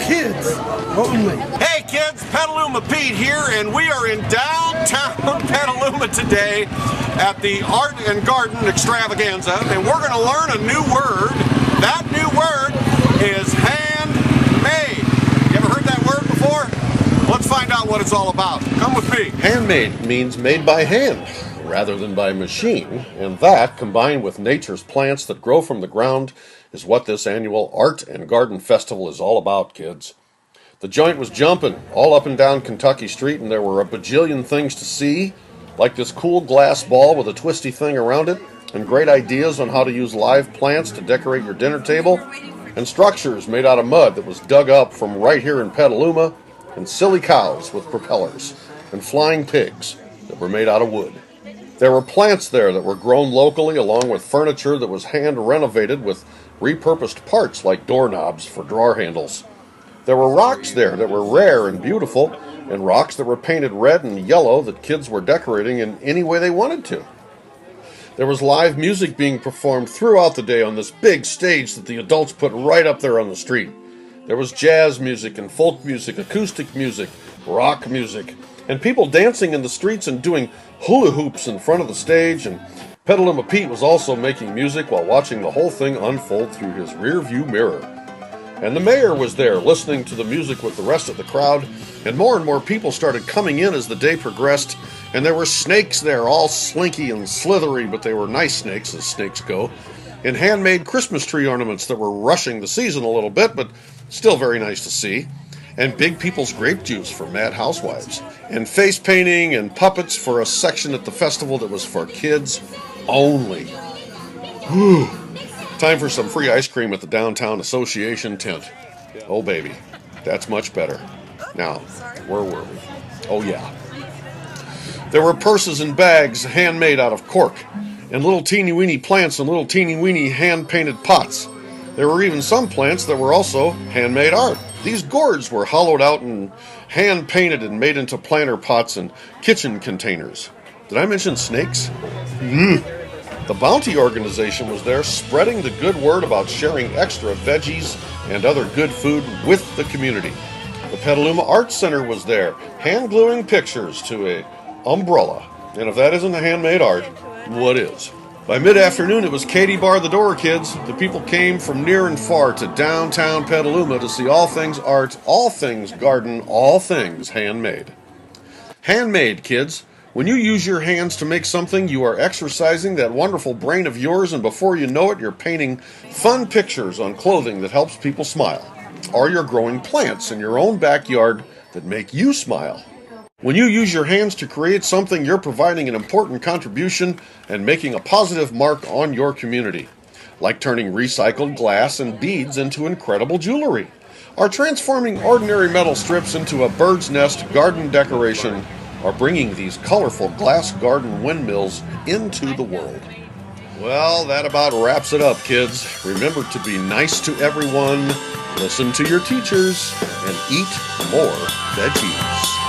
kids only. Hey kids, Petaluma Pete here, and we are in downtown Petaluma today at the Art and Garden Extravaganza, and we're going to learn a new word. That new word is handmade. You ever heard that word before? Let's find out what it's all about. Come with me. Handmade means made by hand rather than by machine, and that, combined with nature's plants that grow from the ground, is what this annual Art and Garden Festival is all about, kids. The joint was jumping all up and down Kentucky Street, and there were a bajillion things to see, like this cool glass ball with a twisty thing around it, and great ideas on how to use live plants to decorate your dinner table, and structures made out of mud that was dug up from right here in Petaluma, and silly cows with propellers, and flying pigs that were made out of wood. There were plants there that were grown locally, along with furniture that was hand renovated with repurposed parts like doorknobs for drawer handles. There were rocks there that were rare and beautiful, and rocks that were painted red and yellow that kids were decorating in any way they wanted to. There was live music being performed throughout the day on this big stage that the adults put right up there on the street. There was jazz music and folk music, acoustic music, rock music, and people dancing in the streets and doing hula hoops in front of the stage, and Petaluma Pete was also making music while watching the whole thing unfold through his rear view mirror. And the mayor was there listening to the music with the rest of the crowd, and more people started coming in as the day progressed, and there were snakes there, all slinky and slithery, but they were nice snakes, as snakes go, and handmade Christmas tree ornaments that were rushing the season a little bit, but still very nice to see, and big people's grape juice for mad housewives, and face painting and puppets for a section at the festival that was for kids only. Whew. Time for some free ice cream at the Downtown Association tent. Oh baby, that's much better. Now, where were we? Oh yeah. There were purses and bags handmade out of cork, and little teeny-weeny plants and little teeny-weeny hand-painted pots. There were even some plants that were also handmade art. These gourds were hollowed out and hand-painted and made into planter pots and kitchen containers. Did I mention snakes? The Bounty organization was there, spreading the good word about sharing extra veggies and other good food with the community. The Petaluma Arts Center was there, hand-gluing pictures to a umbrella. And if that isn't a handmade art, what is? By mid-afternoon, it was Katie bar the door, kids. The people came from near and far to downtown Petaluma to see all things art, all things garden, all things handmade. Handmade, kids. When you use your hands to make something, you are exercising that wonderful brain of yours, and before you know it, you're painting fun pictures on clothing that helps people smile. Or you're growing plants in your own backyard that make you smile. When you use your hands to create something, you're providing an important contribution and making a positive mark on your community, like turning recycled glass and beads into incredible jewelry, or transforming ordinary metal strips into a bird's nest garden decoration, or bringing these colorful glass garden windmills into the world. Well, that about wraps it up, kids. Remember to be nice to everyone, listen to your teachers, and eat more veggies.